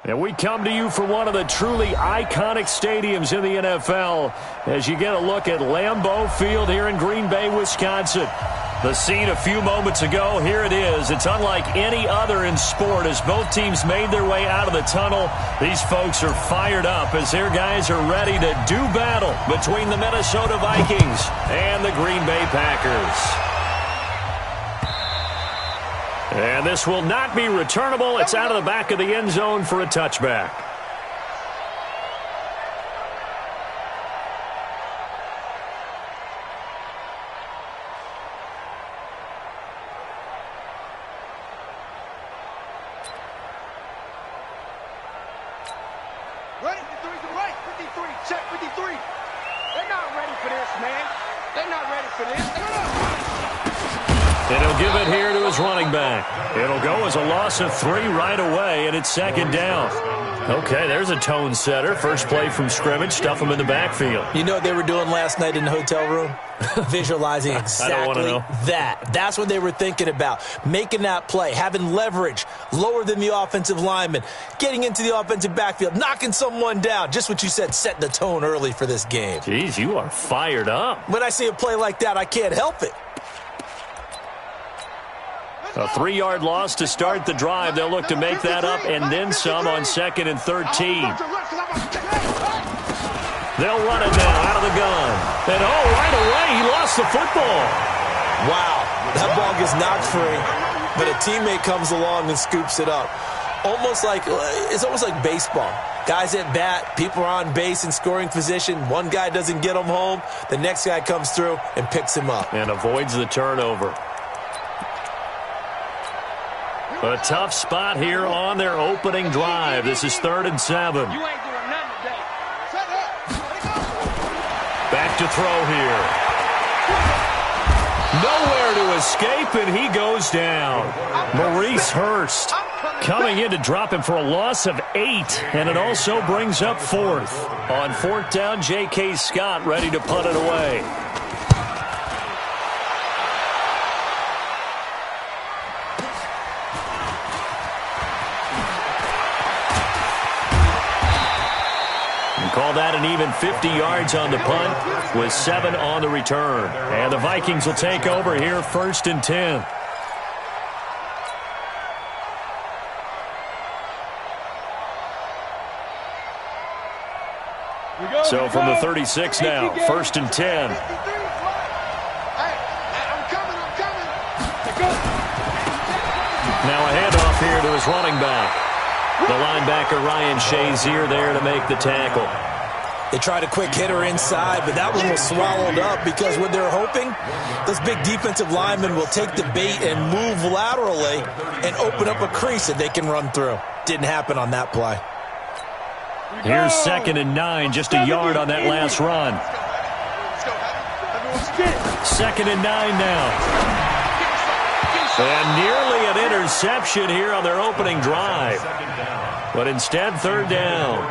And we come to you from one of the truly iconic stadiums in the NFL as you get a look at Lambeau Field here in Green Bay, Wisconsin. The scene a few moments ago, here it is. It's unlike any other in sport as both teams made their way out of the tunnel. These folks are fired up as their guys are ready to do battle between the Minnesota Vikings and the Green Bay Packers. And this will not be returnable. It's out of the back of the end zone for a touchback. Ready? 53's right. 53. Check 53. They're not ready for this, man. They're not ready for this. And he'll give it here to his running back. It'll go as a loss of 3 right away, and it's second down. Okay, there's a tone setter. First play from scrimmage, stuff him in the backfield. You know what they were doing last night in the hotel room? Visualizing exactly that. That's what they were thinking about. Making that play, having leverage, lower than the offensive lineman, getting into the offensive backfield, knocking someone down. Just what you said, set the tone early for this game. Jeez, you are fired up. When I see a play like that, I can't help it. A 3-yard loss to start the drive. They'll look to make that up and then some on 2nd and 13. They'll run it now out of the gun. And, right away, he lost the football. Wow, that ball gets knocked free, but a teammate comes along and scoops it up. It's almost like baseball. Guys at bat, people are on base in scoring position. One guy doesn't get him home. The next guy comes through and picks him up. And avoids the turnover. A tough spot here on their opening drive. This is 3rd and 7. You ain't doing nothing today. Shut up. Back to throw here. Nowhere to escape, and he goes down. Maurice Hurst coming in to drop him for a loss of 8, and it also brings up 4th. On 4th down, J.K. Scott ready to punt it away. Call that an even 50 yards on the punt with 7 on the return. And the Vikings will take over here 1st and 10. So from the 36 now, 1st and 10. Now a handoff here to his running back. The linebacker Ryan Shazier there to make the tackle. They tried a quick hitter inside, but that one was swallowed up because what they're hoping, those big defensive linemen will take the bait and move laterally and open up a crease that they can run through. Didn't happen on that play. Here's 2nd and 9, just a yard on that last run. 2nd and 9 now. And nearly an interception here on their opening drive. But instead, 3rd down.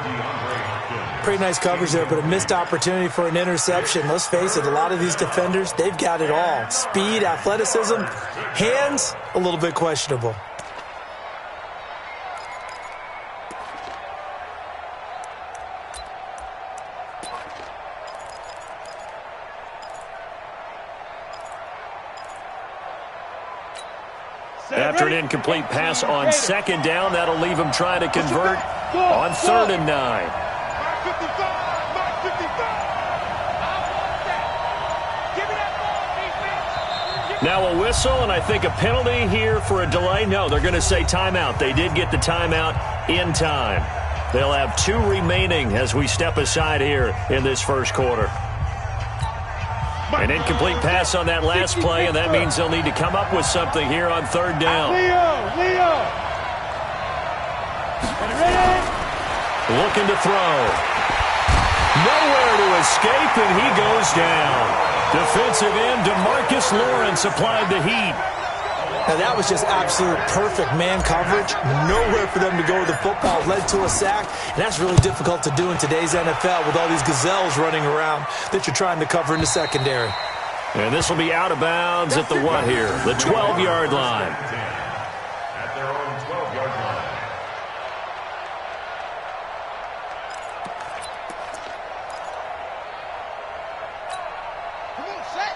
Pretty nice coverage there, but a missed opportunity for an interception. Let's face it, a lot of these defenders, they've got it all. Speed, athleticism, hands, a little bit questionable. After an incomplete pass on 2nd down, that'll leave him trying to convert on 3rd and 9. Now a whistle, and I think a penalty here for a delay. No, they're going to say timeout. They did get the timeout in time. They'll have 2 remaining as we step aside here in this first quarter. An incomplete pass on that last play, and that means they'll need to come up with something here on 3rd down. Looking to throw. Nowhere to escape, and he goes down. Defensive end DeMarcus Lawrence applied the heat. Now that was just absolute perfect man coverage. Nowhere for them to go with the football. Led to a sack. And that's really difficult to do in today's NFL with all these gazelles running around that you're trying to cover in the secondary. And this will be out of bounds at the what here? The 12-yard line.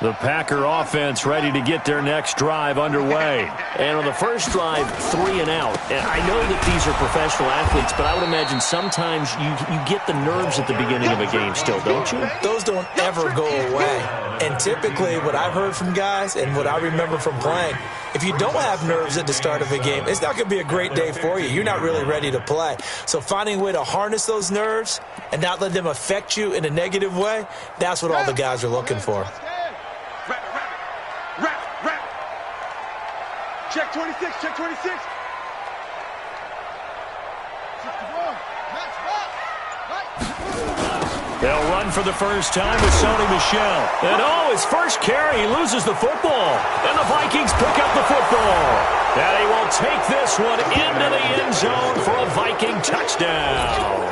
The Packer offense ready to get their next drive underway. And on the first drive, 3 and out. And I know that these are professional athletes, but I would imagine sometimes you get the nerves at the beginning of a game still, don't you? Those don't ever go away. And typically what I've heard from guys and what I remember from playing, if you don't have nerves at the start of a game, it's not going to be a great day for you. You're not really ready to play. So finding a way to harness those nerves and not let them affect you in a negative way, that's what all the guys are looking for. Check 26, check 26. 61, They'll run for the first time with Sony Michel. And his first carry, he loses the football. And the Vikings pick up the football. And he will take this one into the end zone for a Viking touchdown.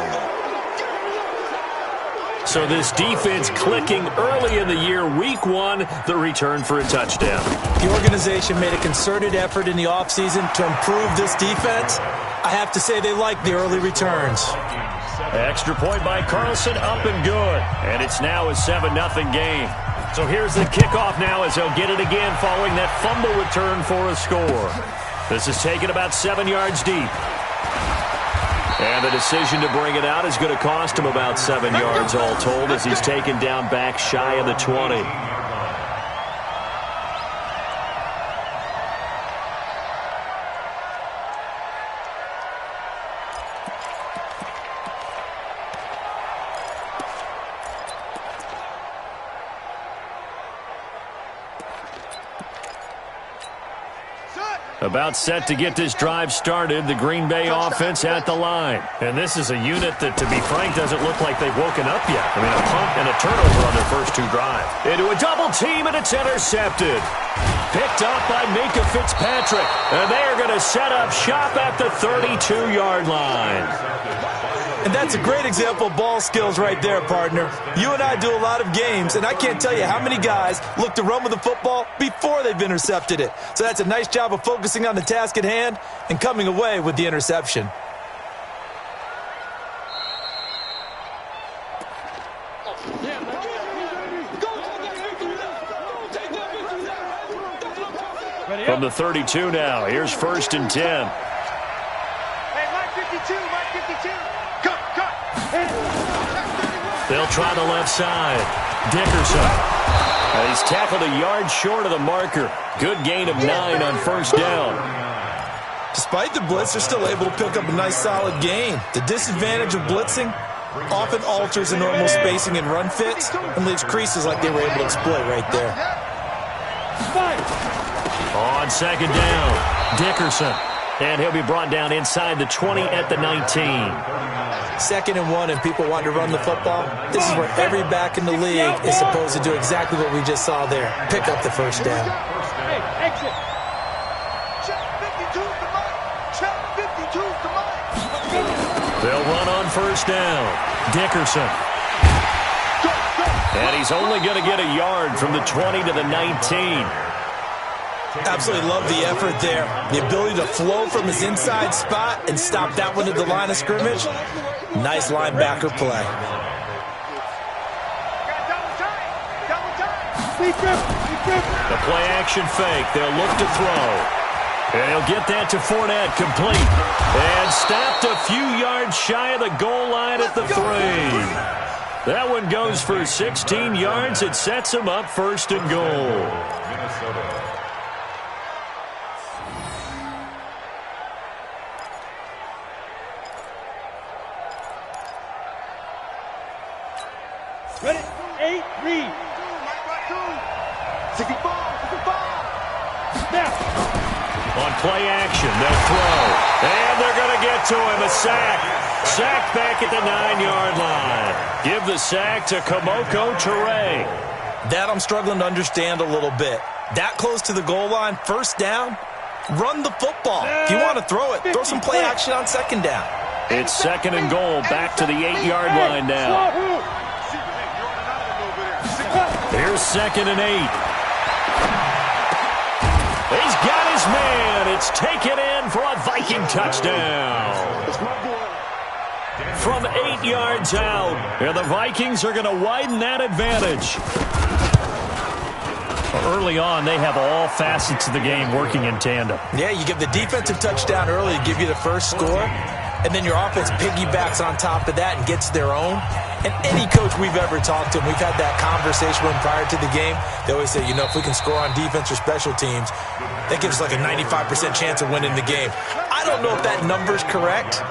So this defense clicking early in the year, week 1, the return for a touchdown. The organization made a concerted effort in the offseason to improve this defense. I have to say they like the early returns. Extra point by Carlson, up and good. And it's now a 7-0 game. So here's the kickoff now as they'll get it again following that fumble return for a score. This is taken about 7 yards deep. And the decision to bring it out is going to cost him about 7 yards all told as he's taken down back shy of the 20. About set to get this drive started, the Green Bay offense at the line. And this is a unit that, to be frank, doesn't look like they've woken up yet. I mean, a punt and a turnover on their first 2 drives. Into a double team, and it's intercepted. Picked up by Minka Fitzpatrick. And they are going to set up shop at the 32-yard line. And that's a great example of ball skills right there, partner. You and I do a lot of games, and I can't tell you how many guys look to run with the football before they've intercepted it. So that's a nice job of focusing on the task at hand and coming away with the interception. From the 32 now, here's 1st and 10. Hey, Mike 52, Mike 52. Cut. They'll try the left side. Dickerson. He's tackled a yard short of the marker. Good gain of 9 on 1st down. Despite the blitz, they're still able to pick up a nice solid gain. The disadvantage of blitzing often alters the normal spacing and run fits and leaves creases like they were able to exploit right there. On 2nd down, Dickerson. And he'll be brought down inside the 20 at the 19. 2nd and 1 and people want to run the football. This is where every back in the league is supposed to do exactly what we just saw there. Pick up the 1st down. Hey, exit. Check 52 to Mike. Check 52 to Mike. They'll run on 1st down. Dickerson. And he's only going to get a yard from the 20 to the 19. Absolutely love the effort there. The ability to flow from his inside spot and stop that one at the line of scrimmage. Nice linebacker play. The play action fake. They'll look to throw. And he'll get that to Fournette, complete. And stopped a few yards shy of the goal line at the 3. That one goes for 16 yards. It sets him up 1st and goal. Ready? 8, read. 64. Now. On play action, they'll throw. And they're going to get to him. A sack. Sack back at the 9-yard line. Give the sack to Kamoko Toure. That I'm struggling to understand a little bit. That close to the goal line, 1st down, run the football. If you want to throw it, throw some play action on 2nd down. It's 2nd and goal, back to the 8-yard line now. Here's 2nd and 8. He's got his man. It's taken in for a Viking touchdown. From 8 yards out. And the Vikings are going to widen that advantage. Early on, they have all facets of the game working in tandem. Yeah, you give the defensive touchdown early to give you the first score, and then your offense piggybacks on top of that and gets their own. And any coach we've ever talked to, and we've had that conversation with them prior to the game, they always say, if we can score on defense or special teams, that gives us like a 95% chance of winning the game. I don't know if that number's correct,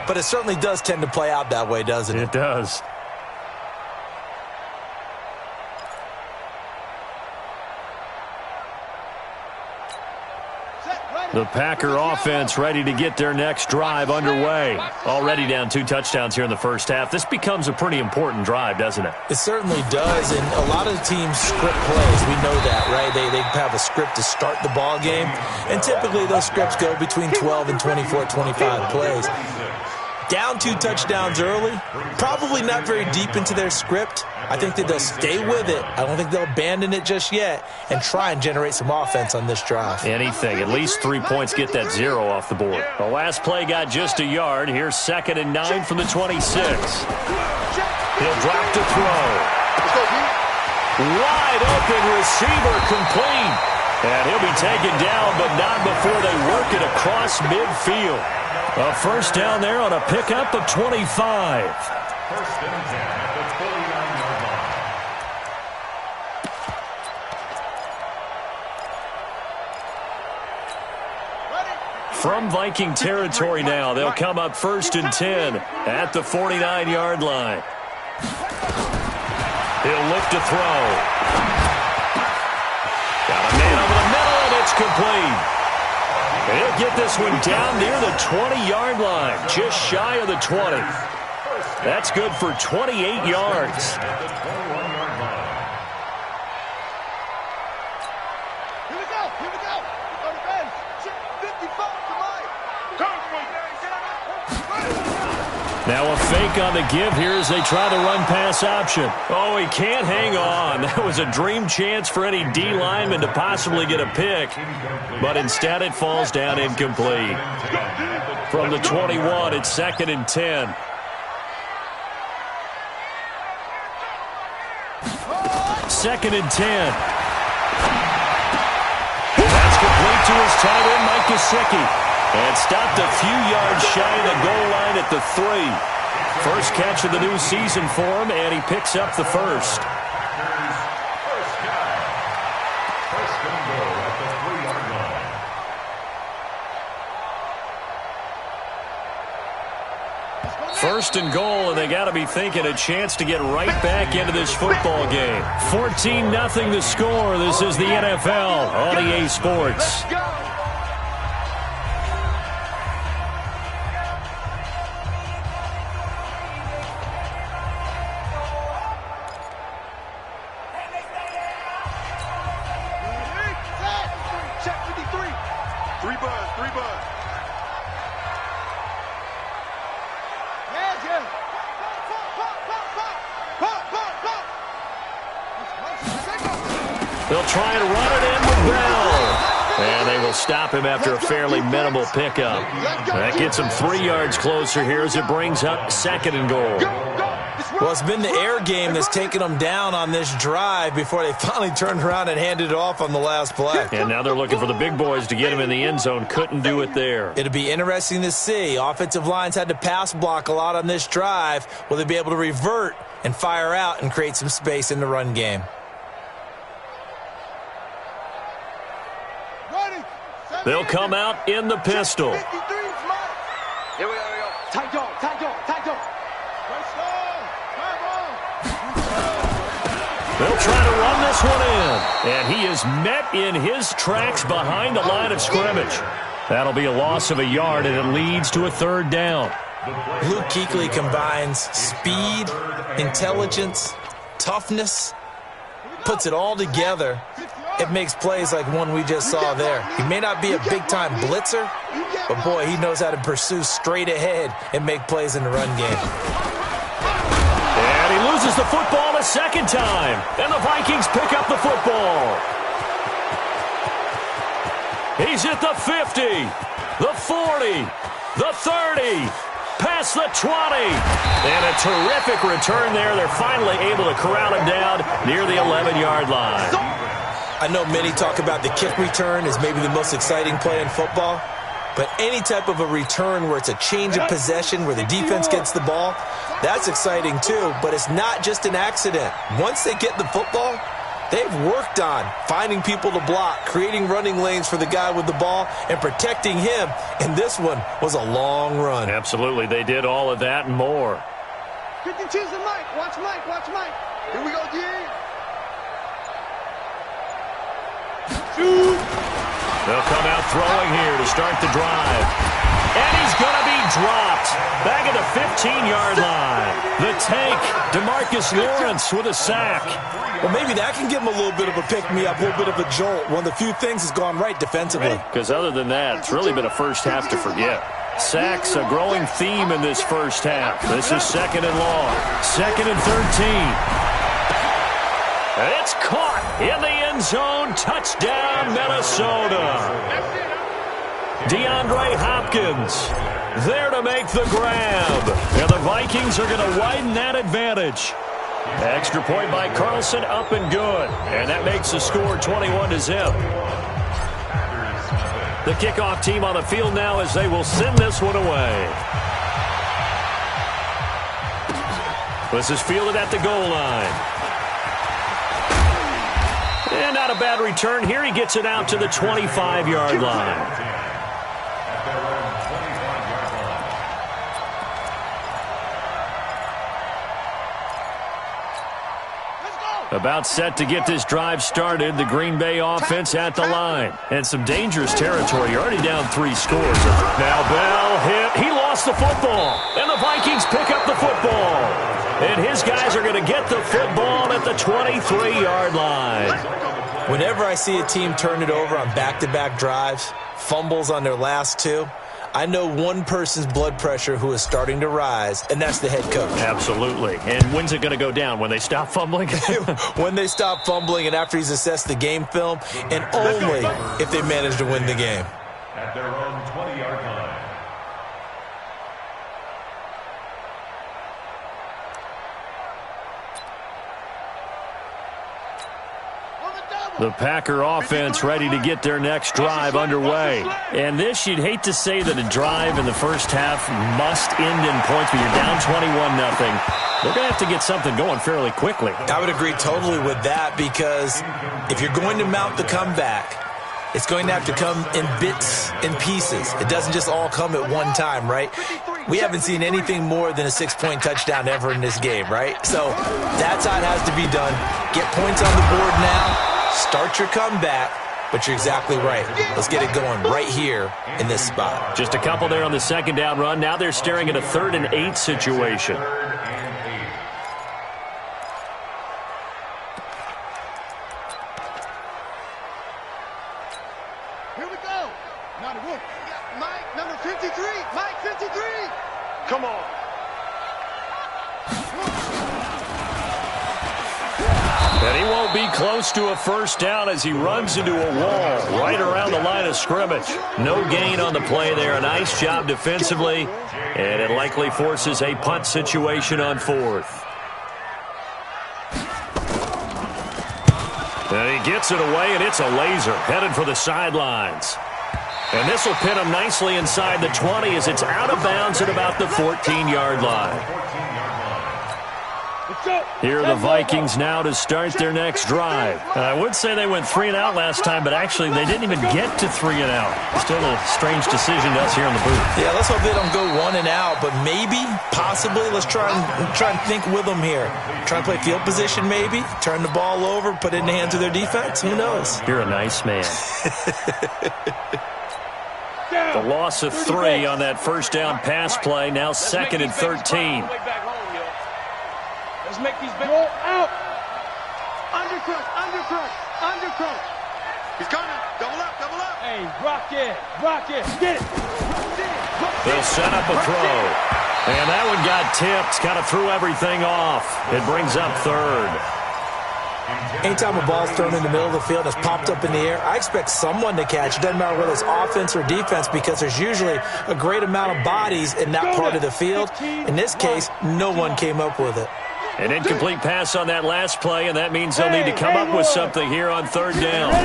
but it certainly does tend to play out that way, doesn't it? It does. The Packer offense ready to get their next drive underway. Already down 2 touchdowns here in the first half. This becomes a pretty important drive, doesn't it? It certainly does, and a lot of teams script plays. We know that, right? They have a script to start the ball game, and typically those scripts go between 12 and 24, 25 plays. Down 2 touchdowns early, probably not very deep into their script. I think that they'll stay with it. I don't think they'll abandon it just yet and try and generate some offense on this drive. Anything. At least 3 points, get that 0 off the board. The last play got just a yard. Here's 2nd and 9 from the 26. He'll drop to throw. Wide open receiver complete. And he'll be taken down, but not before they work it across midfield. A first down there on a pickup of 25. First and 10 at the 49-yard line. From Viking territory now, they'll come up 1st and 10 at the 49-yard line. He'll look to throw. Got a man over the middle, and it's complete. He'll get this one down near the 20-yard line, just shy of the 20. That's good for 28 yards. Here we go. On the bench. 55 to Mike. Now a fake on the give here as they try the run-pass option. Oh, he can't hang on. That was a dream chance for any D lineman to possibly get a pick. But instead it falls down incomplete. From the 21, it's 2nd and 10. Second and 10. That's complete to his tight end, Mike Gesicki. And stopped a few yards shy of the goal line at the 3. First catch of the new season for him, and he picks up the first. First and goal at the 3-yard line. First and goal, and they got to be thinking a chance to get right back into this football game. 14-0 the score. This is the NFL on EA Sports. They'll try and run it in with Bell. And they will stop him after a fairly minimal pickup. That gets him 3 yards closer here as it brings up 2nd and goal. Well, it's been the air game that's taken them down on this drive before they finally turned around and handed it off on the last play. And now they're looking for the big boys to get him in the end zone. Couldn't do it there. It'll be interesting to see. Offensive lines had to pass block a lot on this drive. Will they be able to revert and fire out and create some space in the run game? They'll come out in the pistol. Here we go. Tight dog. They'll try to run this one in. And he is met in his tracks behind the line of scrimmage. That'll be a loss of a yard, and it leads to a 3rd down. Luke Kuechly combines speed, intelligence, toughness, puts it all together. It makes plays like one we just saw there. He may not be a big-time blitzer, but, boy, he knows how to pursue straight ahead and make plays in the run game. And he loses the football a 2nd time. And the Vikings pick up the football. He's at the 50, the 40, the 30, past the 20. And a terrific return there. They're finally able to corral him down near the 11-yard line. I I know many talk about the kick return as maybe the most exciting play in football, but any type of a return where it's a change of possession, where the defense gets the ball, that's exciting too, but it's not just an accident. Once they get the football, they've worked on finding people to block, creating running lanes for the guy with the ball, and protecting him, and this one was a long run. Absolutely, they did all of that and more. 52's the Mike. Watch Mike. Watch Mike. Here we go, D. They'll come out throwing here to start the drive. And he's going to be dropped back at the 15-yard line. The tank, DeMarcus Lawrence with a sack. Well, maybe that can give him a little bit of a pick-me-up, a little bit of a jolt. One of the few things has gone right defensively. Because other than that, it's really been a first half to forget. Sacks, a growing theme in this first half. This is 2nd and long. 2nd and 13. It's caught in the end zone. Touchdown, Minnesota. DeAndre Hopkins there to make the grab. And the Vikings are going to widen that advantage. Extra point by Carlson, up and good. And that makes the score 21-0. The kickoff team on the field now as they will send this one away. This is fielded at the goal line. And not a bad return here. He gets it out to the 25-yard line. About set to get this drive started. The Green Bay offense at the line. And some dangerous territory. You're already down 3 scores. Now Bell hit. He lost the football. And the Vikings pick up the football. And his guys are going to get the football at the 23-yard line. Whenever I see a team turn it over on back-to-back drives, fumbles on their last 2, I know one person's blood pressure who is starting to rise, and that's the head coach. Absolutely. And when's it going to go down? When they stop fumbling? When they stop fumbling and after he's assessed the game film, and only if they manage to win the game. At their own 20-yard line. The Packer offense ready to get their next drive underway. And this, you'd hate to say that a drive in the first half must end in points, but you're down 21-0. They're going to have to get something going fairly quickly. I would agree totally with that, because if you're going to mount the comeback, it's going to have to come in bits and pieces. It doesn't just all come at one time, right? We haven't seen anything more than a 6-point touchdown ever in this game, right? So that's how it has to be done. Get points on the board now. Start your comeback, but you're exactly right. Let's get it going right here in this spot. Just a couple there on the 2nd down run. Now they're staring at a 3rd and 8 situation. Here we go. Mike, number 53. Mike, 53. Come on. And he won't be close to a first down as he runs into a wall right around the line of scrimmage. No gain on the play there. A nice job defensively, and it likely forces a punt situation on 4th. And he gets it away, and it's a laser headed for the sidelines. And this will pin him nicely inside the 20 as it's out of bounds at about the 14-yard line. Here are the Vikings now to start their next drive. I would say they went 3 and out last time, but actually they didn't even get to 3 and out. Still a strange decision to us here in the booth. Yeah, let's hope they don't go 1 and out, but maybe, possibly, let's try and think with them here. Try and play field position maybe, turn the ball over, put it in the hands of their defense. Who knows? You're a nice man. The loss of 3 on that first down pass play, now 2nd and 13. Let's make these big roll out. Undercut, undercut, undercut. He's coming. Double up, double up. Hey, rock it, get it. They'll set up a throw. And that one got tipped, kind of threw everything off. It brings up 3rd. Anytime a ball's thrown in the middle of the field and it's popped up in the air, I expect someone to catch. It doesn't matter whether it's offense or defense, because there's usually a great amount of bodies in that part of the field. In this case, no one came up with it. An incomplete pass on that last play, and that means they'll need to come up with something here on third down.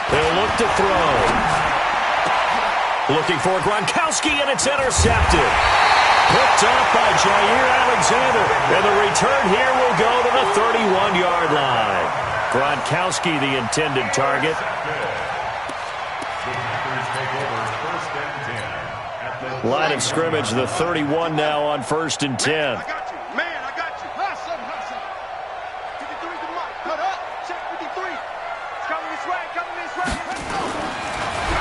They'll look to throw. Looking for Gronkowski, and it's intercepted. Picked off by Jair Alexander, and the return here will go to the 31-yard line. Gronkowski, the intended target. Line of scrimmage, the 31 now on 1st and 10. I got you. Man, I got you. Hustle, hustle. 53 to the mic. Cut up. Check 53. It's coming this way. Coming this way. Let's go.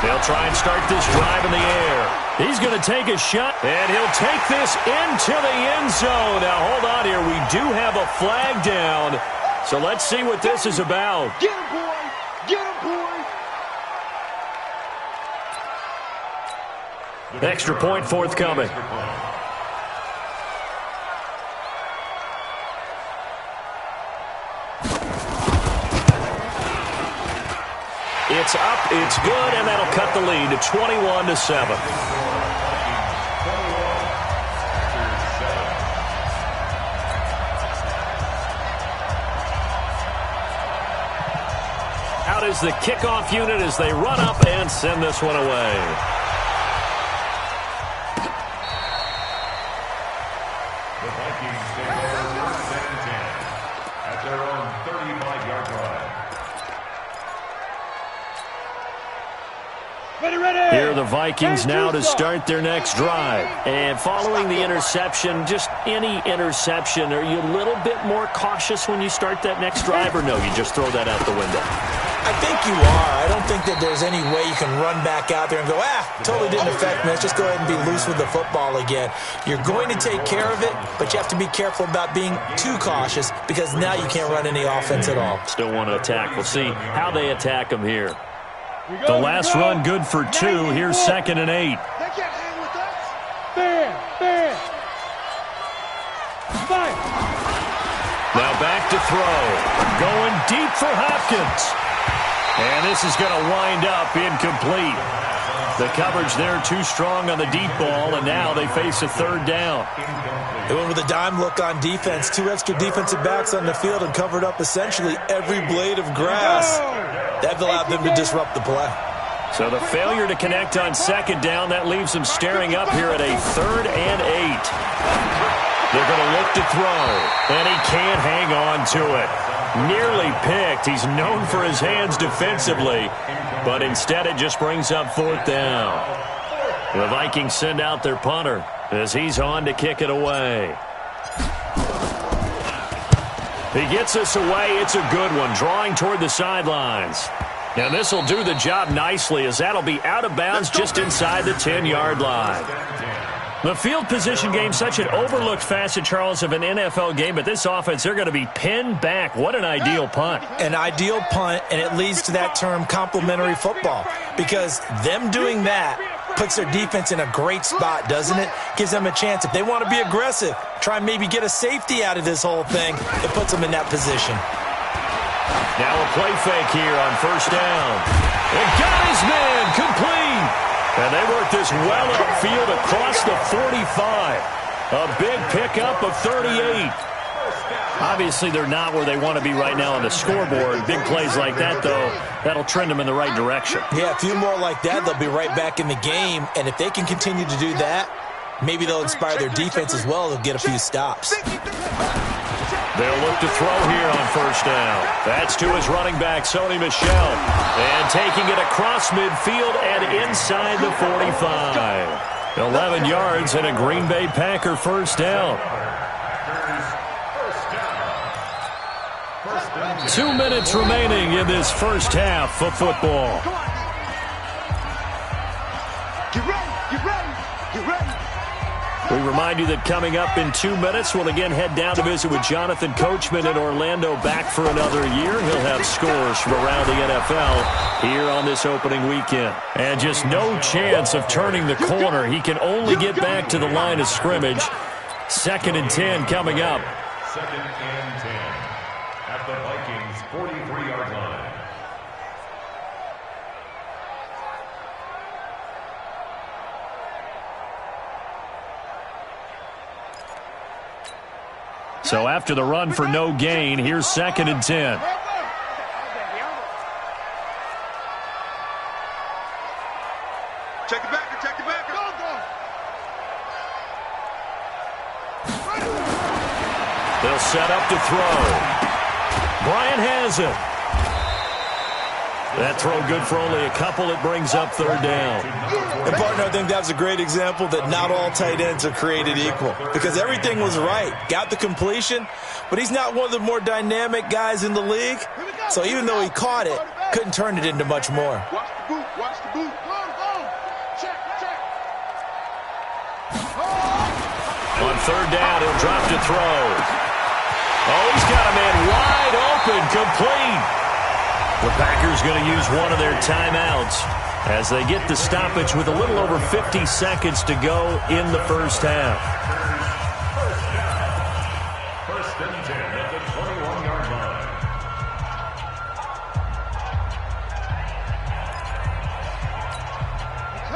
They'll try and start this drive in the air. He's going to take a shot, and he'll take this into the end zone. Now, hold on here. We do have a flag down, so let's see what this is about. Get him, boy. Get him, boy. Extra point forthcoming. It's up, it's good, and that'll cut the lead to 21-7. Out is the kickoff unit as they run up and send this one away. The Vikings take over 1st and 10 at their own 35-yard line. Ready. Here are the Vikings now to start their next drive. And following the interception, just any interception, are you a little bit more cautious when you start that next drive, or no, you just throw that out the window? I think you are. I don't think that there's any way you can run back out there and go, totally didn't affect me. Let's just go ahead and be loose with the football again. You're going to take care of it, but you have to be careful about being too cautious because now you can't run any offense at all. Still want to attack. We'll see how they attack them here. The last run good for 2. Here's 2nd and 8. They can't hang with us. Fair. Fight. Now back to throw. Going deep for Hopkins. And this is going to wind up incomplete. The coverage there too strong on the deep ball, and now they face a 3rd down. They went with a dime look on defense. 2 extra defensive backs on the field and covered up essentially every blade of grass. That allowed them to disrupt the play. So the failure to connect on 2nd down, that leaves them staring up here at a 3rd and 8. They're going to look to throw, and he can't hang on to it. Nearly picked. He's known for his hands defensively, but instead it just brings up 4th down. The Vikings send out their punter as he's on to kick it away. He gets us away. It's a good one, drawing toward the sidelines. Now this will do the job nicely as that'll be out of bounds just inside the 10-yard line. The field position game, such an overlooked facet, Charles, of an NFL game, but this offense, they're going to be pinned back. What an ideal punt. An ideal punt, and it leads to that term complementary football, because them doing that puts their defense in a great spot, doesn't it? Gives them a chance. If they want to be aggressive, try and maybe get a safety out of this whole thing, it puts them in that position. Now a play fake here on 1st down. And got his man complete. And they work this well upfield across the 45. A big pickup of 38. Obviously, they're not where they want to be right now on the scoreboard. Big plays like that, though, that'll trend them in the right direction. Yeah, a few more like that, they'll be right back in the game. And if they can continue to do that, maybe they'll inspire their defense as well. They'll get a few stops. They'll look to throw here on 1st down. That's to his running back, Sony Michel. And taking it across midfield and inside the 45. 11 yards and a Green Bay Packer 1st down. 2 minutes remaining in this first half of football. Get ready. We remind you that coming up in 2 minutes, we'll again head down to visit with Jonathan Coachman in Orlando, back for another year. He'll have scores from around the NFL here on this opening weekend. And just no chance of turning the corner. He can only get back to the line of scrimmage. 2nd and 10 coming up. 2nd and 10 at the Vikings' 43-yard line. So after the run for no gain, here's 2nd and 10. Check it back, check it back. Go, go. They'll set up to throw. Bryant has it. That throw good for only a couple. It brings up 3rd down. And, partner, I think that was a great example that not all tight ends are created equal because everything was right. Got the completion, but he's not one of the more dynamic guys in the league. So even though he caught it, couldn't turn it into much more. Watch the boot, watch the boot. Go, go. Check, check. On 3rd down, he'll drop to throw. Oh, he's got a man wide open, complete. The Packers going to use one of their timeouts as they get the stoppage with a little over 50 seconds to go in the first half. First and 10 at the 21-yard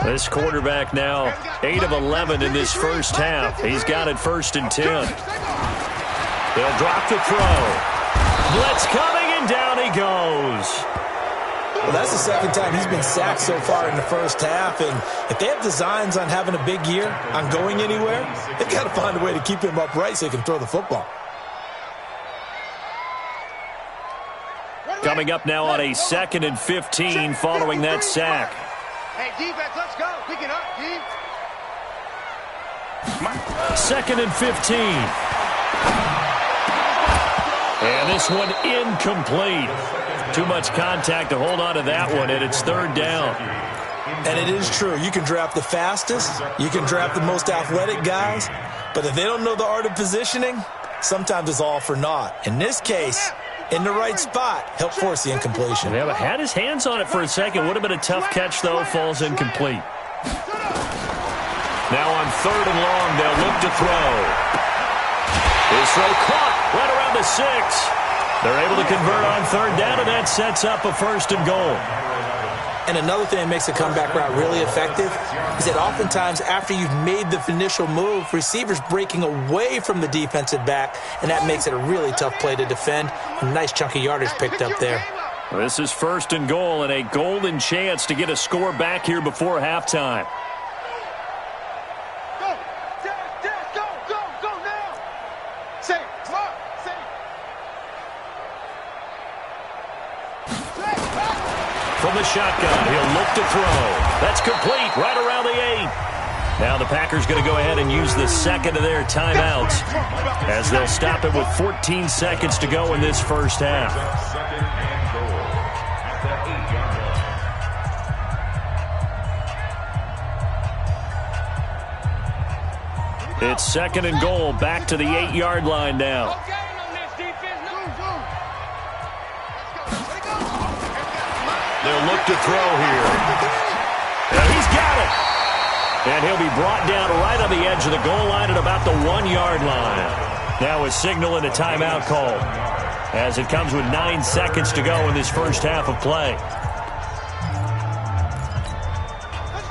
line. This quarterback now 8 of 11 in this first half. He's got it 1st and 10. They'll drop the throw. Blitz coming, and down he goes. Well, that's the 2nd time he's been sacked so far in the first half, and if they have designs on having a big year, on going anywhere, they've got to find a way to keep him upright so he can throw the football. Coming up now on a 2nd and 15 following that sack. Hey, defense, let's go. Pick it up, D. 2nd and 15. And this one incomplete. Too much contact to hold on to that one, and it's 3rd down. And it is true. You can draft the fastest. You can draft the most athletic guys. But if they don't know the art of positioning, sometimes it's all for naught. In this case, in the right spot, help force the incompletion. Yeah, but had his hands on it for a second. Would have been a tough catch, though. Falls incomplete. Now on 3rd and long, they'll look to throw. His throw caught right around the 6. They're able to convert on 3rd down, and that sets up a 1st and goal. And another thing that makes a comeback route really effective is that oftentimes after you've made the initial move, receivers breaking away from the defensive back, and that makes it a really tough play to defend. A nice chunk of yardage picked up there. This is 1st and goal, and a golden chance to get a score back here before halftime. From the shotgun, he'll look to throw. That's complete, right around the 8. Now the Packers going to go ahead and use the 2nd of their timeouts as they'll stop it with 14 seconds to go in this first half. 2nd and goal at the 8-yard line. It's 2nd and goal, back to the 8-yard line now. They'll look to throw here. And he's got it. And he'll be brought down right on the edge of the goal line at about the 1-yard line. Now a signal and a timeout call as it comes with 9 seconds to go in this first half of play.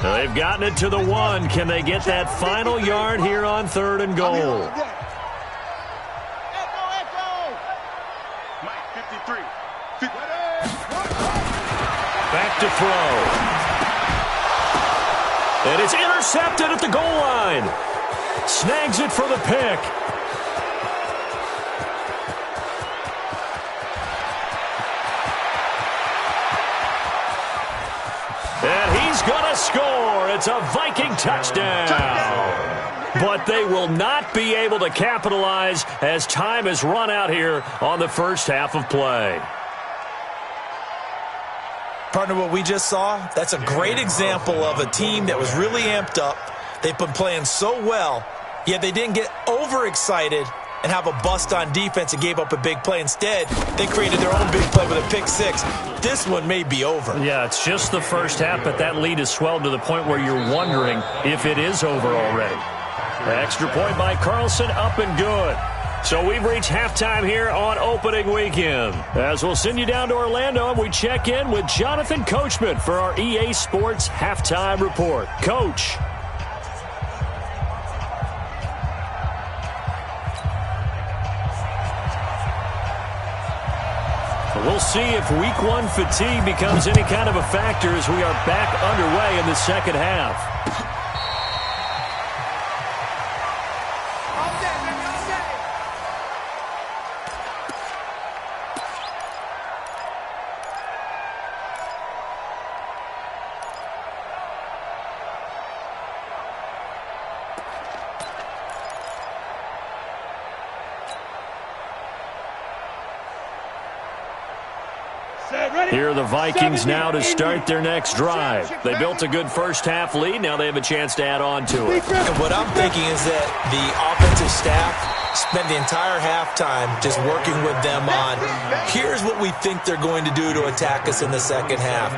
They've gotten it to the 1. Can they get that final yard here on 3rd and goal? Back to throw. And it's intercepted at the goal line. Snags it for the pick. And he's going to score. It's a Viking touchdown. But they will not be able to capitalize as time has run out here on the first half of play. Partner, what we just saw, that's a great example of a team that was really amped up. They've been playing so well, yet they didn't get overexcited and have a bust on defense and gave up a big play. Instead, they created their own big play with a pick 6. This one may be over. Yeah, it's just the first half, but that lead has swelled to the point where you're wondering if it is over already. The extra point by Carlson, up and good. So we've reached halftime here on opening weekend. As we'll send you down to Orlando, and we check in with Jonathan Coachman for our EA Sports Halftime Report. Coach. We'll see if week one fatigue becomes any kind of a factor as we are back underway in the second half. Here are the Vikings now to start their next drive. They built a good first-half lead. Now they have a chance to add on to it. And what I'm thinking is that the offensive staff spent the entire halftime just working with them on, here's what we think they're going to do to attack us in the second half.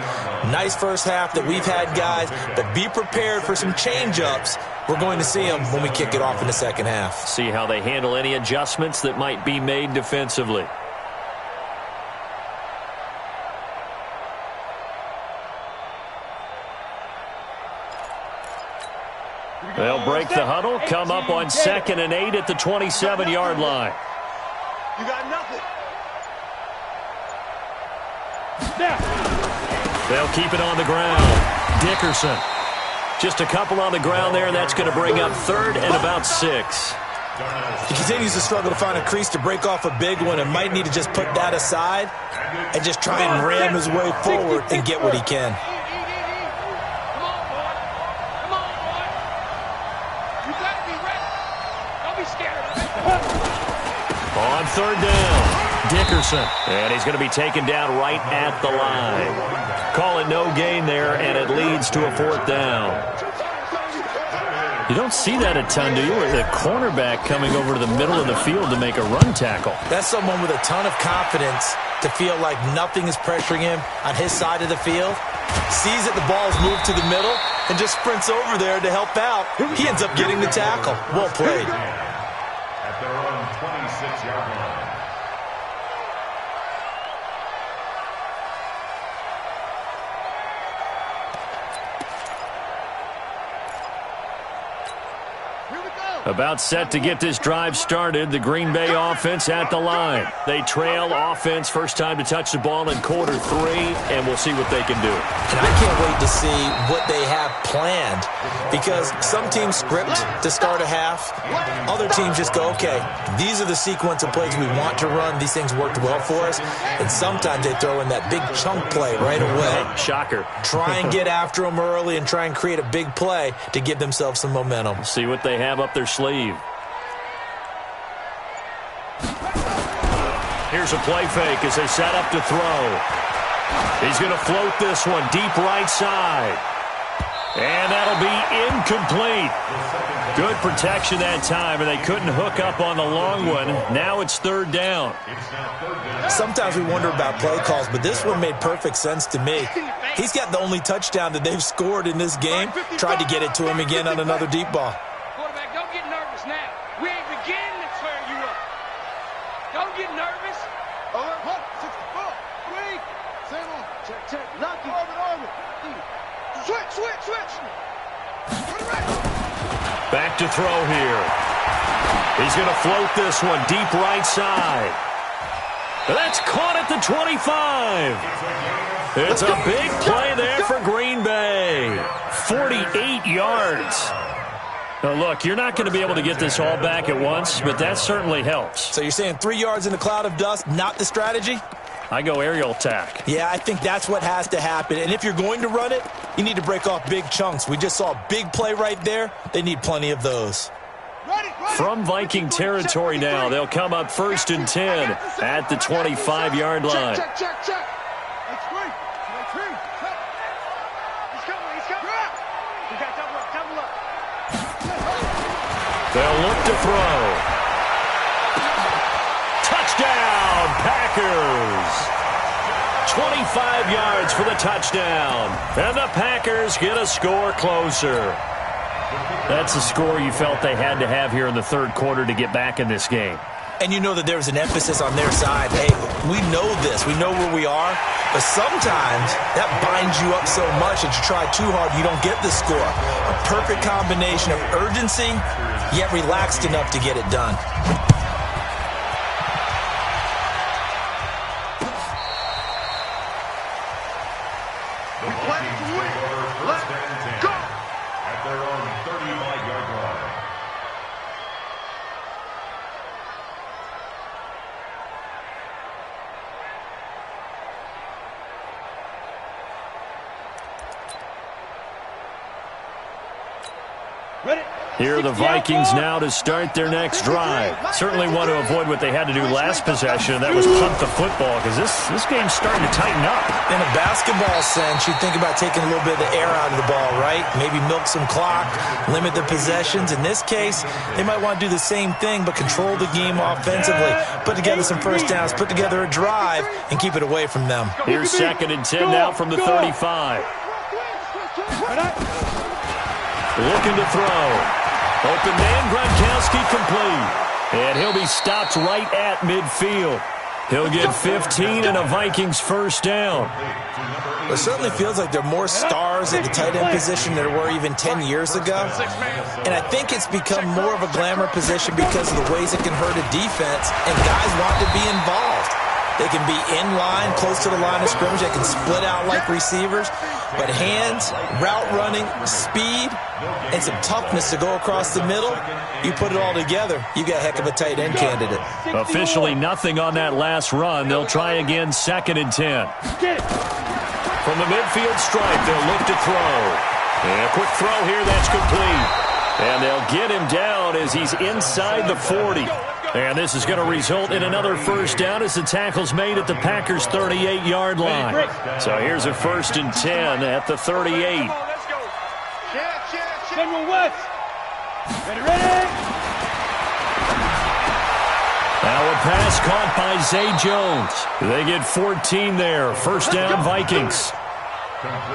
Nice first half that we've had, guys, but be prepared for some change-ups. We're going to see them when we kick it off in the second half. See how they handle any adjustments that might be made defensively. They'll break the huddle, come up on 2nd and 8 at the 27-yard line. You got nothing. They'll keep it on the ground. Dickerson. Just a couple on the ground there, and that's going to bring up 3rd and about 6. He continues to struggle to find a crease to break off a big one and might need to just put that aside and just try and ram his way forward and get what he can. On 3rd down, Dickerson. And he's going to be taken down right at the line. Call it no gain there, and it leads to a 4th down. You don't see that a ton, do you? With a cornerback coming over to the middle of the field to make a run tackle. That's someone with a ton of confidence to feel like nothing is pressuring him on his side of the field. Sees that the ball's moved to the middle and just sprints over there to help out. He ends up getting the tackle. Well played. At their own 26-yard line. About set to get this drive started. The Green Bay offense at the line. They trail offense. First time to touch the ball in quarter 3, and we'll see what they can do. And I can't wait to see what they have planned, because some teams script to start a half. Other teams just go, okay, these are the sequence of plays we want to run. These things worked well for us. And sometimes they throw in that big chunk play right away. Shocker. Try and get after them early and try and create a big play to give themselves some momentum. See what they have up their sleeve. Here's a play fake as they set up to throw. He's going to float this one deep right side. And that'll be incomplete. Good protection that time, and they couldn't hook up on the long one. Now it's 3rd down. Sometimes we wonder about play calls, but this one made perfect sense to me. He's got the only touchdown that they've scored in this game. Tried to get it to him again on another deep ball. Quarterback, don't get nervous now. We ain't beginning to tear you up. Don't get nervous. Alert, 64. Wait. Same on. Check. Lucky. Orbit. Switch. Back to throw here. He's going to float this one deep right side. That's caught at the 25. It's a big play there for Green Bay. 48 yards. Now, look, you're not going to be able to get this all back at once, but that certainly helps. So you're saying 3 yards in a cloud of dust, not the strategy? I go aerial attack. Yeah, I think that's what has to happen. And if you're going to run it, you need to break off big chunks. We just saw a big play right there. They need plenty of those. From Viking territory now, they'll come up 1st and 10 at the 25-yard line. Check. That's great. He's coming. We got double up. They'll look to throw. Touchdown, Packers. 25 yards for the touchdown. And the Packers get a score closer. That's the score you felt they had to have here in the 3rd quarter to get back in this game. And you know that there's an emphasis on their side. Hey, we know this. We know where we are. But sometimes that binds you up so much that you try too hard, you don't get the score. A perfect combination of urgency, yet relaxed enough to get it done. Here are the Vikings now to start their next drive. Certainly want to avoid what they had to do last possession. That was punt the football, because this game's starting to tighten up. In a basketball sense, you think about taking a little bit of the air out of the ball, right? Maybe milk some clock, limit the possessions. In this case, they might want to do the same thing, but control the game offensively. Put together some first downs, put together a drive, and keep it away from them. Here's 2nd and 10 now from the 35. Looking to throw. Open man, Gronkowski complete. And he'll be stopped right at midfield. He'll get 15 and a Vikings first down. It certainly feels like there are more stars at the tight end position than there were even 10 years ago. And I think it's become more of a glamour position because of the ways it can hurt a defense, and guys want to be involved. They can be in line, close to the line of scrimmage. They can split out like receivers. But hands, route running, speed, and some toughness to go across the middle, you put it all together, you got a heck of a tight end candidate. Officially nothing on that last run. They'll try again 2nd and 10. From the midfield stripe, they'll look to throw. And a quick throw here, that's complete. And they'll get him down as he's inside the 40. And this is going to result in another first down as the tackle's made at the Packers' 38-yard line. So here's a 1st and 10 at the 38. Now a pass caught by Zay Jones. They get 14 there. First down, Vikings.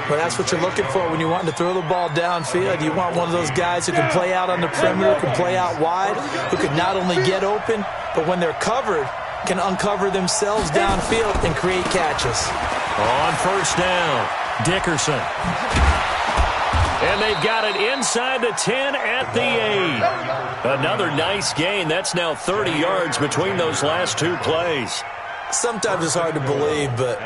Well, that's what you're looking for when you're wanting to throw the ball downfield. You want one of those guys who can play out on the perimeter, can play out wide, who can not only get open, but when they're covered, can uncover themselves downfield and create catches. On first down, Dickerson. And they've got it inside the 10 at the 8. Another nice gain. That's now 30 yards between those last two plays. Sometimes it's hard to believe, but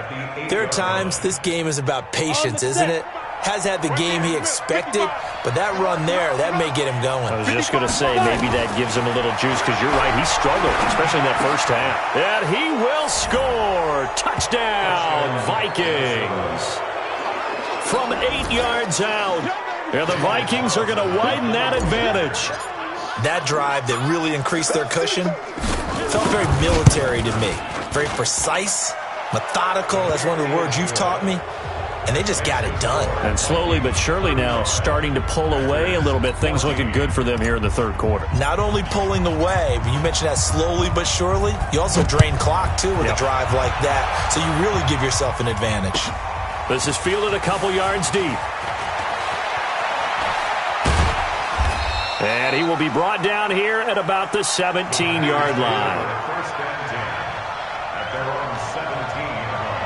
there are times this game is about patience, isn't it? Has had the game he expected, but that run there, that may get him going. I was just going to say, maybe that gives him a little juice, because you're right, he struggled, especially in that first half. And he will score. Touchdown, Vikings. From 8 yards out, and the Vikings are going to widen that advantage. That drive that really increased their cushion felt very military to me. Very precise, methodical. That's one of the words you've taught me. And they just got it done. And slowly but surely now starting to pull away a little bit. Things looking good for them here in the third quarter. Not only pulling away, but you mentioned that slowly but surely. You also drain clock, too, with a drive like that. So you really give yourself an advantage. This is fielded a couple yards deep. And he will be brought down here at about the 17-yard line. First and 10 at their own 17-yard line.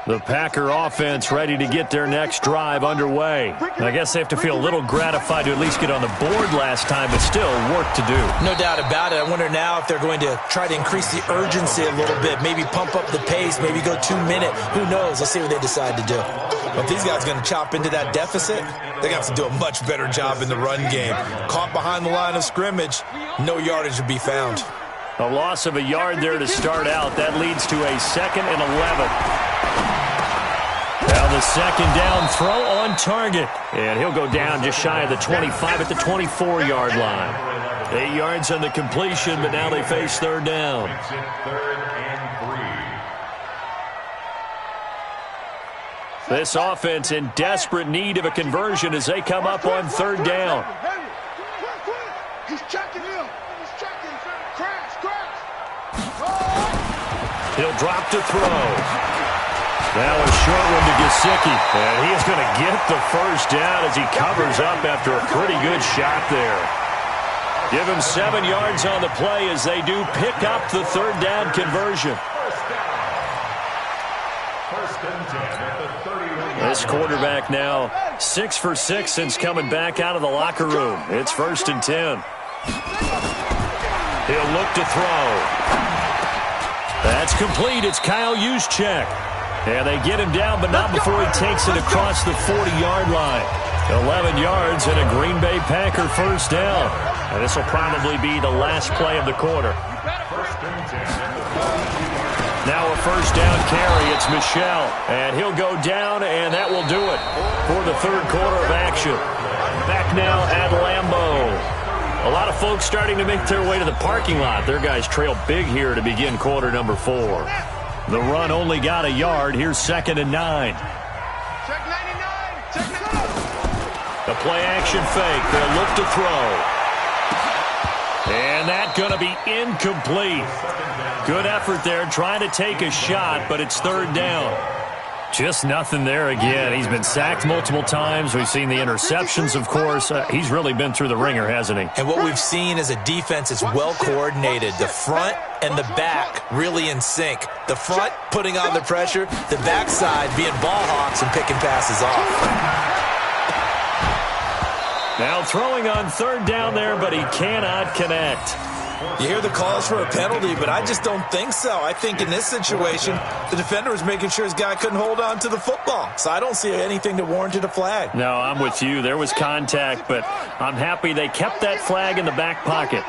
The Packer offense ready to get their next drive underway. I guess they have to feel a little gratified to at least get on the board last time, but still work to do. No doubt about it. I wonder now if they're going to try to increase the urgency a little bit, maybe pump up the pace, maybe go 2 minute. Who knows? Let's see what they decide to do. But if these guys are going to chop into that deficit, they're going to have to do a much better job in the run game. Caught behind the line of scrimmage, no yardage to be found. A loss of a yard there to start out. That leads to a 2nd and 11. Now the second down throw on target. And he'll go down just shy of the 25 at the 24-yard line. 8 yards on the completion, but now they face third down. Third and 3. This offense in desperate need of a conversion as they come up on third down. He's checking him. He's checking. Crash. He'll drop to throw. Now a short one to Gesicki. And he is going to get the first down as he covers up after a pretty good shot there. Give him 7 yards on the play as they do pick up the third down conversion. First and 10 at the 31. This quarterback now 6 for 6 since coming back out of the locker room. It's 1st and 10. He'll look to throw. That's complete. It's Kyle Juszczyk. And they get him down, but not before he takes it across the 40-yard line. 11 yards and a Green Bay Packer first down. And this will probably be the last play of the quarter. Now a first down carry. It's Michel. And he'll go down, and that will do it for the third quarter of action. Back now at Lambeau. A lot of folks starting to make their way to the parking lot. Their guys trail big here to begin quarter number 4. The run only got a yard. Here's 2nd and 9. Check 99. Check 99. The play action fake. They'll look to throw. And that's going to be incomplete. Good effort there trying to take a shot, but it's third down. Just nothing there again. He's been sacked multiple times. We've seen the interceptions, of course. He's really been through the ringer, hasn't he? And what we've seen is a defense that's well coordinated. The front and the back really in sync. The front putting on the pressure, the backside being ball hawks and picking passes off. Now throwing on third down there, but he cannot connect. You hear the calls for a penalty, but I just don't think so. I think in this situation, the defender was making sure his guy couldn't hold on to the football. So I don't see anything that warranted a flag. No, I'm with you. There was contact, but I'm happy they kept that flag in the back pocket.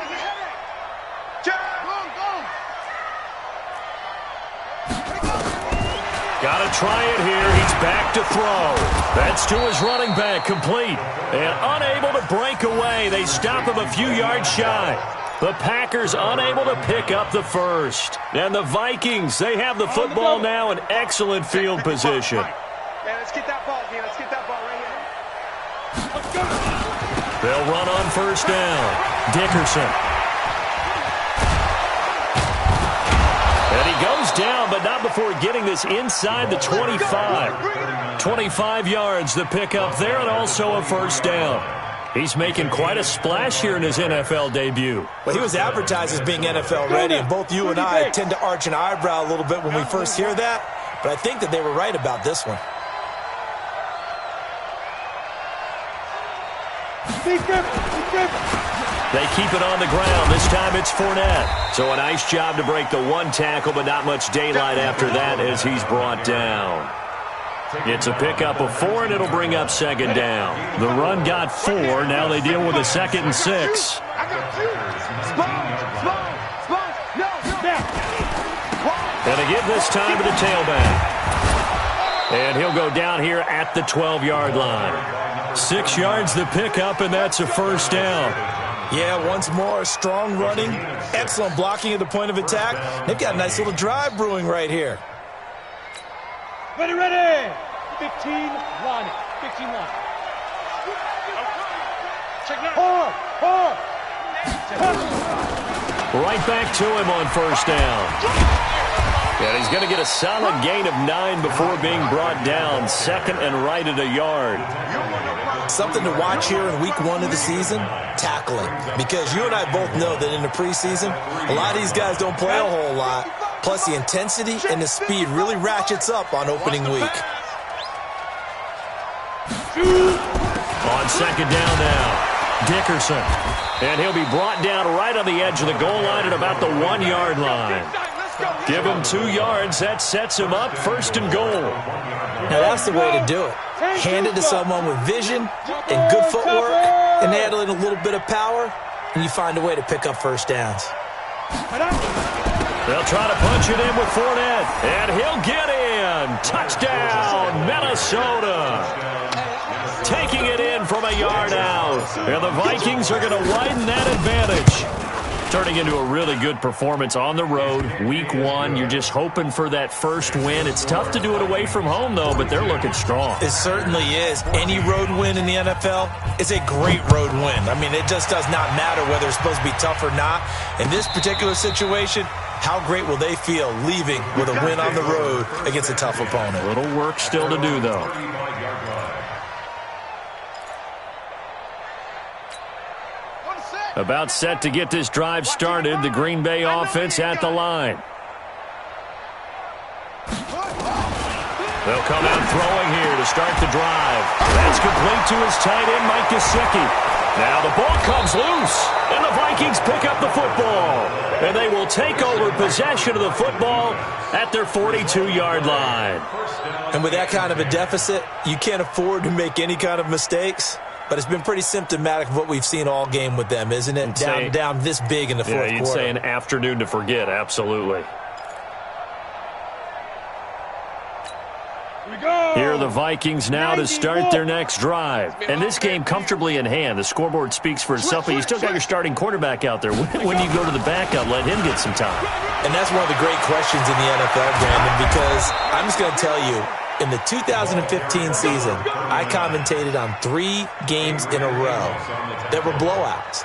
Got to try it here. He's back to throw. That's to his running back, complete. And unable to break away. They stop him a few yards shy. The Packers unable to pick up the first. And the Vikings, they have the football now in excellent field position. Yeah, let's get that ball, man. Let's get that ball right here. Let's go. They'll run on first down. Dickerson. And he goes down, but not before getting this inside the 25. 25 yards the pickup there, and also a first down. He's making quite a splash here in his NFL debut. Well, he was advertised as being NFL ready, and both you and I tend to arch an eyebrow a little bit when we first hear that, but I think that they were right about this one. They keep it on the ground. This time it's Fournette. So a nice job to break the one tackle, but not much daylight after that as he's brought down. It's a pickup of 4, and it'll bring up second down. The run got 4. Now they deal with a 2nd and 6. And they give this time to the tailback. And he'll go down here at the 12-yard line. 6 yards the pickup, and that's a first down. Yeah, once more, strong running, excellent blocking at the point of attack. They've got a nice little drive brewing right here. Ready, ready. 15-1. 15-1. Check now. Right back to him on first down. And he's going to get a solid gain of 9 before being brought down. 2nd and right at a yard. Something to watch here in week 1 of the season, tackling. Because you and I both know that in the preseason, a lot of these guys don't play a whole lot. Plus, the intensity and the speed really ratchets up on opening week. On second down now, Dickerson. And he'll be brought down right on the edge of the goal line at about the 1-yard line. Give him 2 yards. That sets him up 1st and goal. Now, that's the way to do it. Hand it to someone with vision and good footwork, and add in a little bit of power, and you find a way to pick up first downs. They'll try to punch it in with Fournette, and he'll get in. Touchdown, Minnesota. Taking it in from a yard out. And the Vikings are going to widen that advantage. Turning into a really good performance on the road. Week 1, you're just hoping for that first win. It's tough to do it away from home, though, but they're looking strong. It certainly is. Any road win in the NFL is a great road win. I mean, it just does not matter whether it's supposed to be tough or not. In this particular situation, how great will they feel leaving with a win on the road against a tough opponent? A little work still to do, though. About set to get this drive started. The Green Bay offense at the line. They'll come out throwing here to start the drive. That's complete to his tight end, Mike Gesicki. Now the ball comes loose, and the Vikings pick up the football. And they will take over possession of the football at their 42-yard line. And with that kind of a deficit, you can't afford to make any kind of mistakes. But it's been pretty symptomatic of what we've seen all game with them, isn't it? Down this big in the fourth quarter. You'd say an afternoon to forget, absolutely. Here are the Vikings now to start their next drive. And this game comfortably in hand. The scoreboard speaks for itself, but you still got your starting quarterback out there. When you go to the backup, let him get some time. And that's one of the great questions in the NFL, Brandon, because I'm just going to tell you, in the 2015 season, I commentated on 3 games in a row that were blowouts.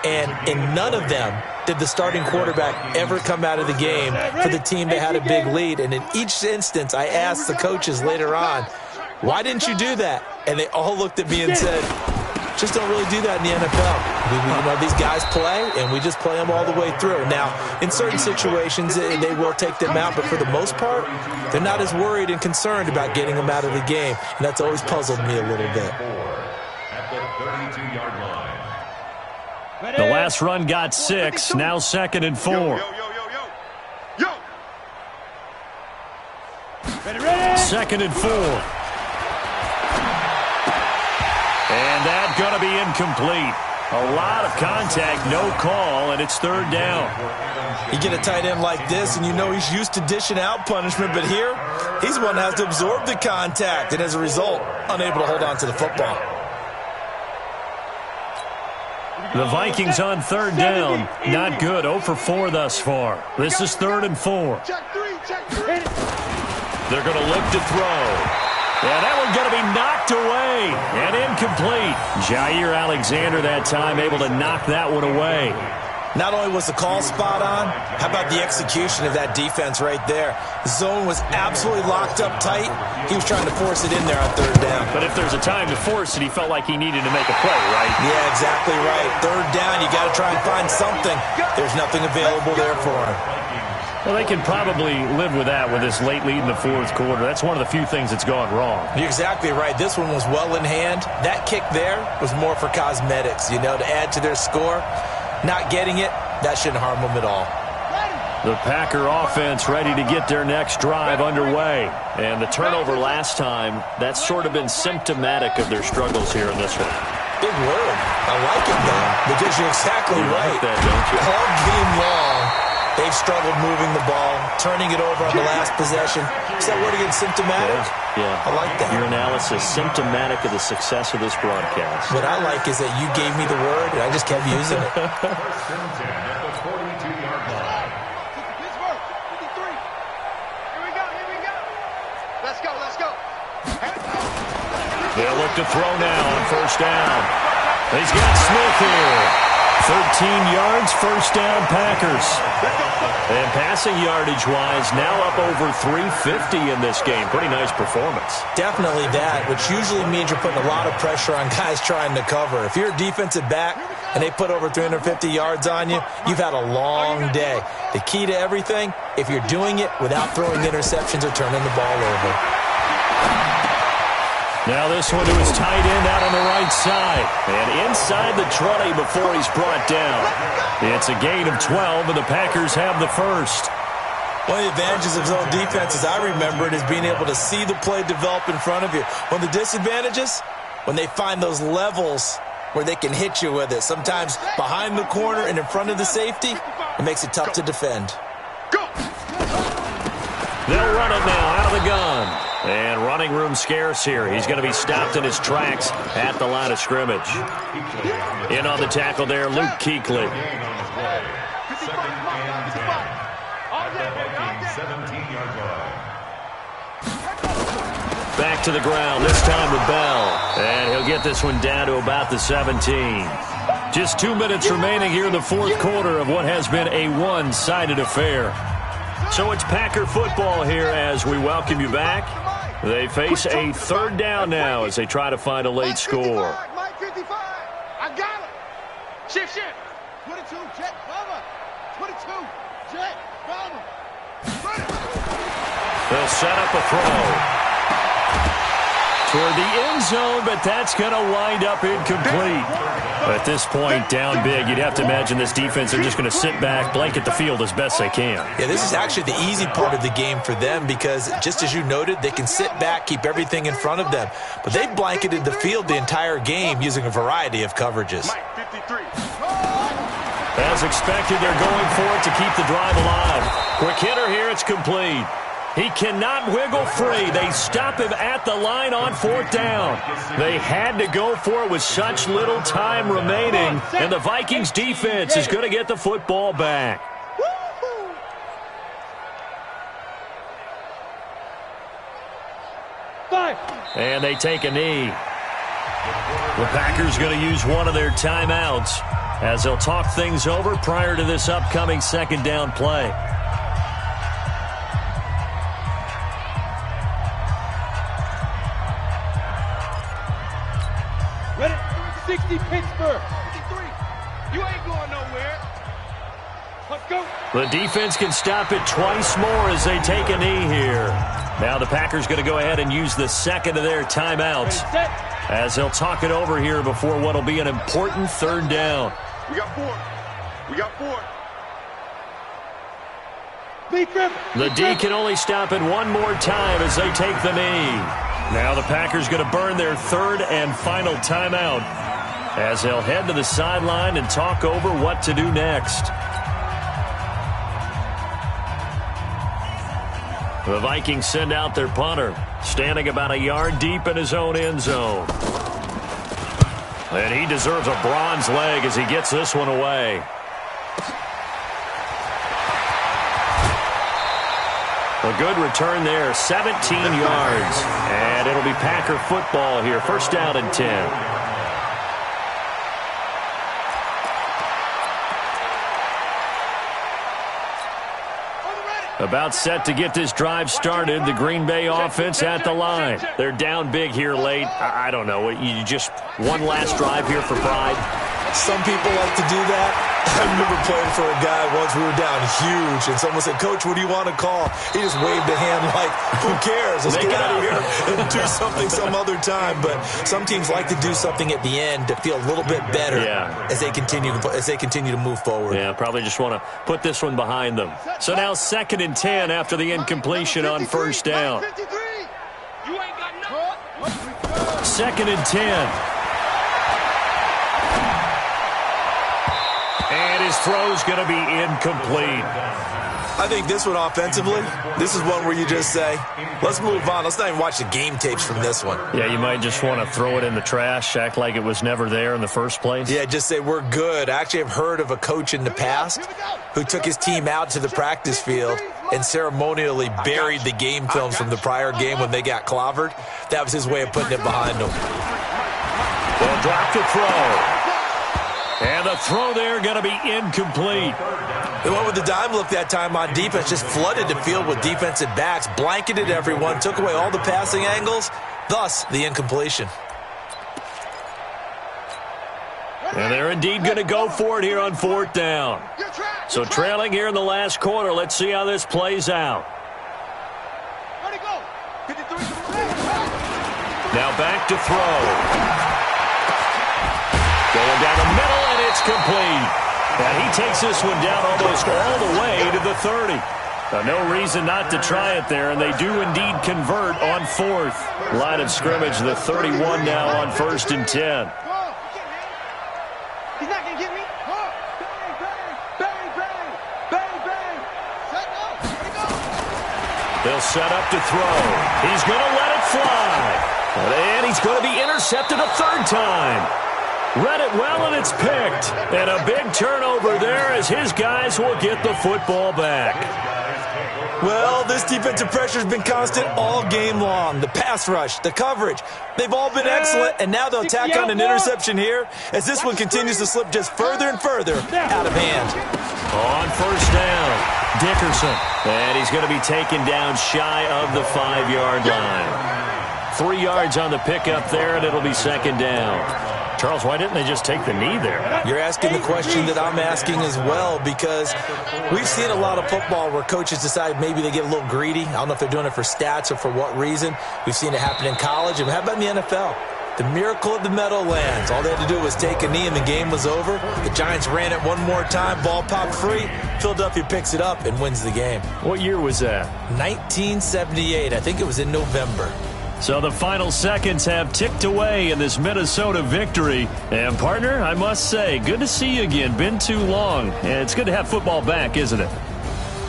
And in none of them did the starting quarterback ever come out of the game for the team that had a big lead. And in each instance, I asked the coaches later on, why didn't you do that? And they all looked at me and said, just don't really do that in the NFL. These guys play, and we just play them all the way through. Now, in certain situations, they will take them out, but for the most part, they're not as worried and concerned about getting them out of the game. And that's always puzzled me a little bit. At the 32-yard line. The last run got 6, now 2nd and 4. Yo. 2nd and 4. And that's going to be incomplete. A lot of contact, no call, and it's 3rd down. You get a tight end like this, and you know he's used to dishing out punishment, but here, he's the one that has to absorb the contact, and as a result, unable to hold on to the football. The Vikings on 3rd down. Not good. 0 for 4 thus far. This is 3rd and 4. They're going to look to throw. And that one's going to be knocked away and incomplete. Jair Alexander that time able to knock that one away. Not only was the call spot on, how about the execution of that defense right there? The zone was absolutely locked up tight. He was trying to force it in there on 3rd down. But if there's a time to force it, he felt like he needed to make a play, right? Yeah, exactly right. 3rd down, you got to try and find something. There's nothing available there for him. Well, they can probably live with that with this late lead in the 4th quarter. That's one of the few things that's gone wrong. You're exactly right. This one was well in hand. That kick there was more for cosmetics, to add to their score. Not getting it, that shouldn't harm them at all. The Packer offense ready to get their next drive underway. And the turnover last time, that's sort of been symptomatic of their struggles here in this one. Big word. I like it, though, because you're exactly right. Like that, don't you? All game long, they've struggled moving the ball, turning it over on the last possession. Is that word again, symptomatic? Yeah. I like that. Your analysis, symptomatic of the success of this broadcast. What I like is that you gave me the word, and I just kept using it. At the 42-yard line. Pittsburgh, 53. Here we go. Let's go. They'll look to throw now on 1st down. He's got Smith here. 13 yards, 1st down Packers. And passing yardage-wise, now up over 350 in this game. Pretty nice performance. Definitely that, which usually means you're putting a lot of pressure on guys trying to cover. If you're a defensive back and they put over 350 yards on you, you've had a long day. The key to everything, if you're doing it without throwing interceptions or turning the ball over. Now this one to his tight end out on the right side. And inside the 20 before he's brought down. It's a gain of 12, and the Packers have the first. One of the advantages of zone defense, as I remember it, is being able to see the play develop in front of you. One of the disadvantages, when they find those levels where they can hit you with it. Sometimes behind the corner and in front of the safety, it makes it tough to defend. They'll run it now out of the gun. And running room scarce here. He's going to be stopped in his tracks at the line of scrimmage. In on the tackle there, Luke Kuechly. Back to the ground, this time with Bell. And he'll get this one down to about the 17. Just 2 minutes remaining here in the 4th quarter of what has been a one-sided affair. So it's Packer football here as we welcome you back. They face a 3rd down now as they try to find a late score. Mike 55. I got it. Shift. 22, jet, bomber. 22, jet, bomber. They'll set up a throw. toward the end zone, but that's going to wind up incomplete. At this point, down big, you'd have to imagine this defense are just going to sit back, blanket the field as best they can. Yeah, this is actually the easy part of the game for them because, just as you noted, they can sit back, keep everything in front of them. But they blanketed the field the entire game using a variety of coverages. As expected, they're going for it to keep the drive alive. Quick hitter here, it's complete. He cannot wiggle free. They stop him at the line on 4th down. They had to go for it with such little time remaining, and the Vikings defense is going to get the football back. And they take a knee. The Packers going to use one of their timeouts as they'll talk things over prior to this upcoming 2nd down play. Ready? 60 Pittsburgh. 53. You ain't going nowhere. Let's go. The defense can stop it twice more as they take a knee here. Now the Packers going to go ahead and use the second of their timeouts as they'll talk it over here before what will be an important 3rd down. We got 4. We got 4. The D can only stop it one more time as they take the knee. Now the Packers going to burn their 3rd and final timeout as they'll head to the sideline and talk over what to do next. The Vikings send out their punter, standing about a yard deep in his own end zone. And he deserves a bronze leg as he gets this one away. A good return there, 17 yards. And it'll be Packer football here, 1st down and 10. About set to get this drive started. The Green Bay offense at the line. They're down big here late. I don't know. You just one last drive here for pride. Some people like to do that. I remember playing for a guy once. We were down huge, and someone said, "Coach, what do you want to call?" He just waved a hand like, "Who cares? Let's get out of here and do something some other time." But some teams like to do something at the end to feel a little bit better as they continue to move forward. Yeah, probably just want to put this one behind them. So now 2nd and 10 after the incompletion on 1st down. 2nd and 10. And his throw's going to be incomplete. I think this one offensively, this is one where you just say, let's move on. Let's not even watch the game tapes from this one. Yeah, you might just want to throw it in the trash, act like it was never there in the first place. Yeah, just say we're good. I actually have heard of a coach in the past who took his team out to the practice field and ceremonially buried the game films from the prior game when they got clobbered. That was his way of putting it behind them. They'll drop the throw. And the throw there going to be incomplete. The one with the dime look that time on defense just flooded the field with defensive backs, blanketed everyone, took away all the passing angles, thus the incompletion. And they're indeed going to go for it here on 4th down. So trailing here in the last quarter. Let's see how this plays out. Now back to throw. Going down the middle, and it's complete. And he takes this one down almost all the way to the 30. No reason not to try it there, and they do indeed convert on 4th. Line of scrimmage, the 31 now on 1st and 10. He's not going to get me. Bang, bang, bang, bang. They'll set up to throw. He's going to let it fly. And he's going to be intercepted a 3rd time. Read it well, and it's picked. And a big turnover there as his guys will get the football back. Well, this defensive pressure has been constant all game long. The pass rush, the coverage, they've all been excellent, and now they'll tack on an interception here as this one continues to slip just further and further out of hand. On 1st down, Dickerson. And he's going to be taken down shy of the 5-yard line. 3 yards on the pickup there, and it'll be 2nd down. Charles, why didn't they just take the knee there? You're asking the question that I'm asking as well, because we've seen a lot of football where coaches decide maybe they get a little greedy. I don't know if they're doing it for stats or for what reason. We've seen it happen in college. And how about in the NFL? The miracle of the Meadowlands. All they had to do was take a knee and the game was over. The Giants ran it one more time. Ball popped free. Philadelphia picks it up and wins the game. What year was that? 1978. I think it was in November. So the final seconds have ticked away in this Minnesota victory. And, partner, I must say, good to see you again. Been too long. And it's good to have football back, isn't it?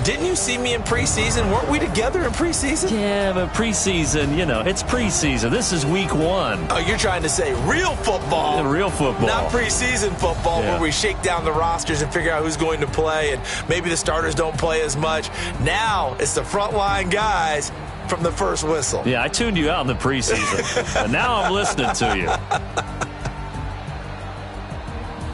Didn't you see me in preseason? Weren't we together in preseason? Yeah, but preseason, it's preseason. This is week 1. Oh, you're trying to say real football. Yeah, real football. Not preseason football where we shake down the rosters and figure out who's going to play, and maybe the starters don't play as much. Now it's the frontline guys from the first whistle. Yeah, I tuned you out in the preseason. And now I'm listening to you.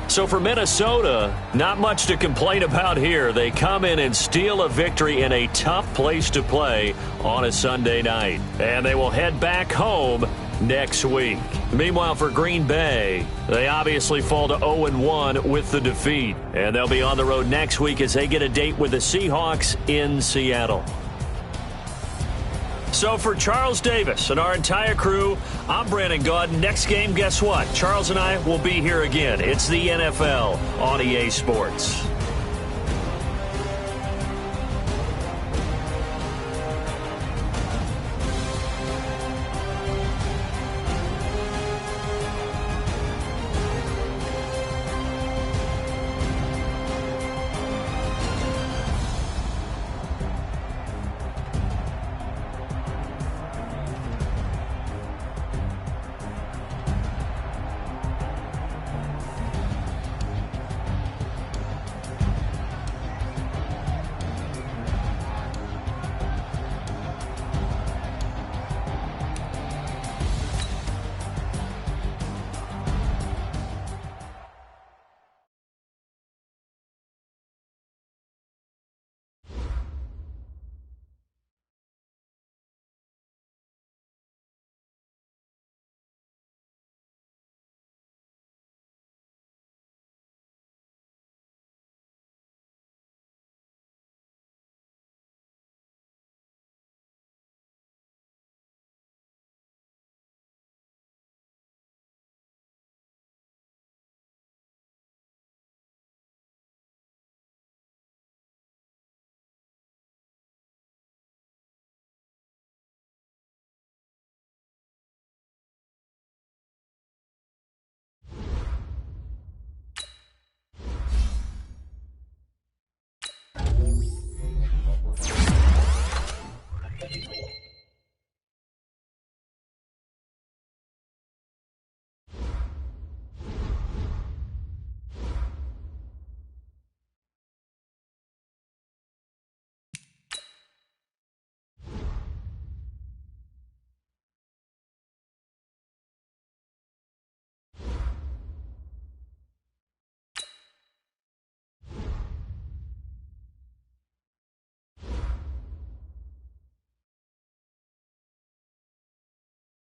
So for Minnesota, not much to complain about here. They come in and steal a victory in a tough place to play on a Sunday night. And they will head back home next week. Meanwhile, for Green Bay, they obviously fall to 0-1 with the defeat. And they'll be on the road next week as they get a date with the Seahawks in Seattle. So for Charles Davis and our entire crew, I'm Brandon Gaudin. Next game, guess what? Charles and I will be here again. It's the NFL on EA Sports.